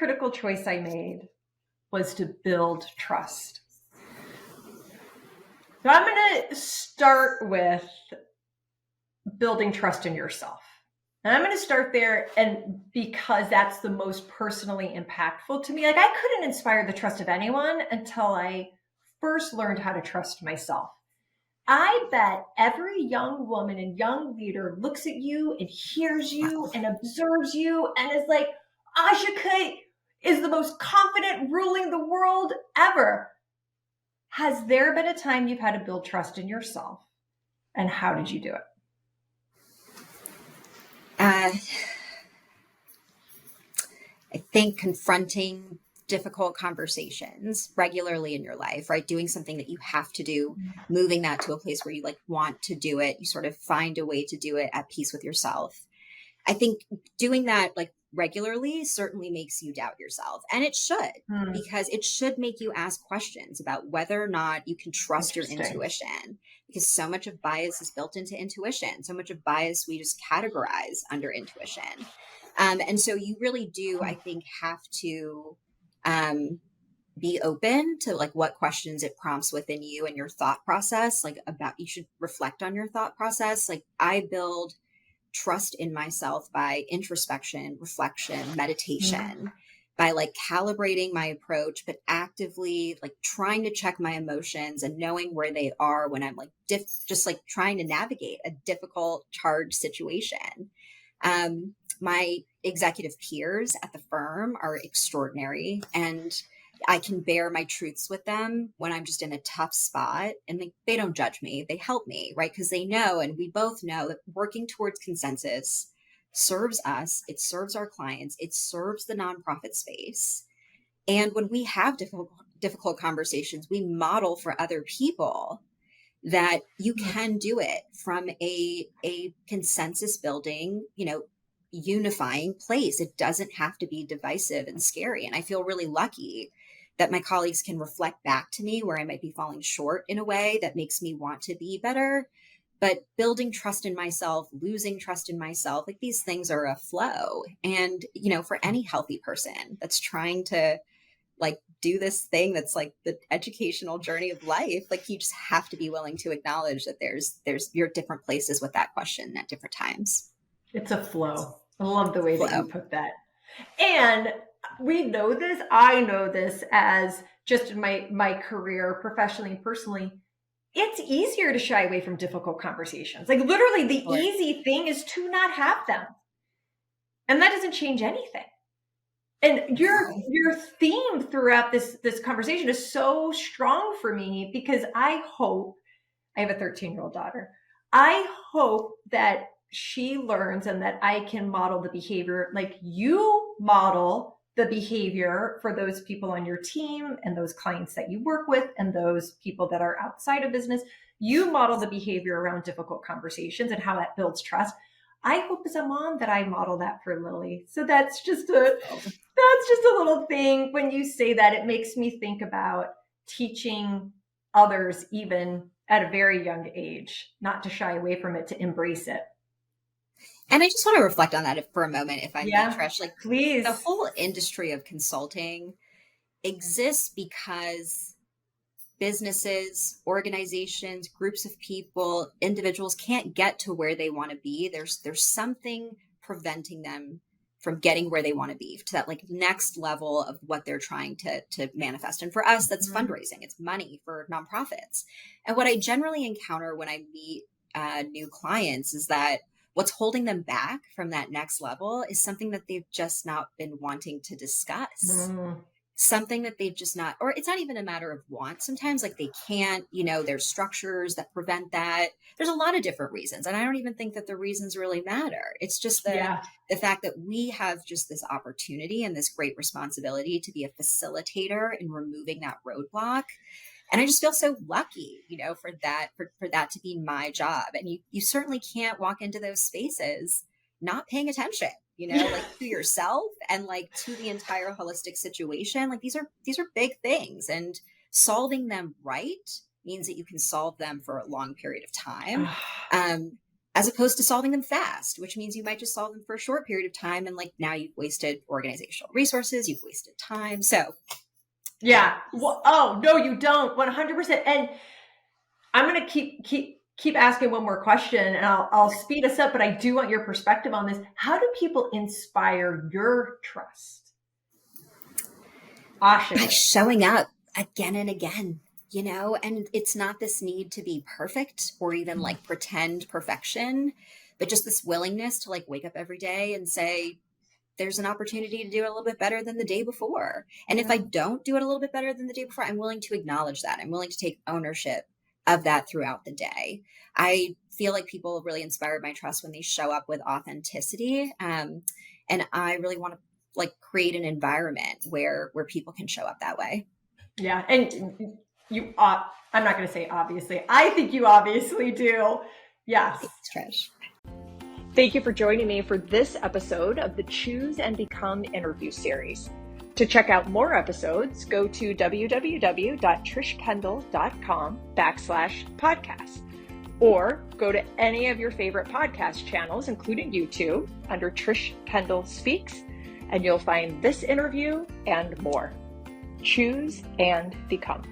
critical choice I made was to build trust. So I'm going to start with building trust in yourself. And I'm going to start there, and because that's the most personally impactful to me. Like, I couldn't inspire the trust of anyone until I first learned how to trust myself. I bet every young woman and young leader looks at you and hears you and observes you and is like, Aashika is the most confident ruling the world ever. Has there been a time you've had to build trust in yourself? And how did you do it? I think confronting difficult conversations regularly in your life, right? Doing something that you have to do, moving that to a place where you like want to do it. You sort of find a way to do it at peace with yourself. I think doing that like regularly certainly makes you doubt yourself. And it should, because it should make you ask questions about whether or not you can trust your intuition, because so much of bias is built into intuition. So much of bias we just categorize under intuition. And so you really do, I think, have to be open to like what questions it prompts within you and your thought process, like about, you should reflect on your thought process. Like, I build trust in myself by introspection, reflection, meditation, by like calibrating my approach, but actively like trying to check my emotions and knowing where they are when I'm like just like trying to navigate a difficult, charged situation. My executive peers at the firm are extraordinary, and I can bear my truths with them when I'm just in a tough spot, and they don't judge me. They help me, right? Because they know, and we both know, that working towards consensus serves us. It serves our clients. It serves the nonprofit space. And when we have difficult conversations, we model for other people that you can do it from a consensus building, unifying place. It doesn't have to be divisive and scary. And I feel really lucky that my colleagues can reflect back to me where I might be falling short in a way that makes me want to be better. But building trust in myself, losing trust in myself, like these things are a flow. And, for any healthy person that's trying to like do this thing that's like the educational journey of life, like you just have to be willing to acknowledge that you're at different places with that question at different times. It's a flow. I love the way Flow. that you put that. And we know this. I know this as just in my career, professionally and personally. It's easier to shy away from difficult conversations. Like, literally, the easy thing is to not have them. And that doesn't change anything. And your theme throughout this conversation is so strong for me, because I have a 13-year-old daughter. I hope that she learns and that I can model the behavior like you model the behavior for those people on your team and those clients that you work with and those people that are outside of business. You model the behavior around difficult conversations and how that builds trust. I hope as a mom that I model that for Lily. So that's just a little thing. When you say that, it makes me think about teaching others, even at a very young age, not to shy away from it, to embrace it. And I just want to reflect on that for a moment, if I may, Trish. Like, please. The whole industry of consulting exists because businesses, organizations, groups of people, individuals can't get to where they want to be. There's something preventing them from getting where they want to be, to that like next level of what they're trying to manifest. And for us, that's fundraising. It's money for nonprofits. And what I generally encounter when I meet new clients is that what's holding them back from that next level is something that they've just not been wanting to discuss. Something that they've just not, or it's not even a matter of want. Sometimes like they can't, there's structures that prevent that. There's a lot of different reasons. And I don't even think that the reasons really matter. It's just the fact that we have just this opportunity and this great responsibility to be a facilitator in removing that roadblock. And I just feel so lucky, for that to be my job. And you certainly can't walk into those spaces not paying attention, like to yourself and like to the entire holistic situation. Like these are big things, and solving them right means that you can solve them for a long period of time. as opposed to solving them fast, which means you might just solve them for a short period of time. And like now you've wasted organizational resources, you've wasted time. So yeah. Well, oh, no, you don't. 100%. And I'm going to keep asking one more question, and I'll speed us up, but I do want your perspective on this. How do people inspire your trust? Aashika. By showing up again and again, you know, and it's not this need to be perfect or even like pretend perfection, but just this willingness to like wake up every day and say, there's an opportunity to do it a little bit better than the day before. And if I don't do it a little bit better than the day before, I'm willing to acknowledge that. I'm willing to take ownership of that throughout the day. I feel like people really inspire my trust when they show up with authenticity. And I really want to like create an environment where people can show up that way. Yeah. And you, I'm not going to say obviously. I think you obviously do. Yes. Thanks, Trish. Thank you for joining me for this episode of the Choose and Become interview series. To check out more episodes, go to www.trishkendall.com/podcast, or go to any of your favorite podcast channels, including YouTube, under Trish Kendall Speaks, and you'll find this interview and more. Choose and Become.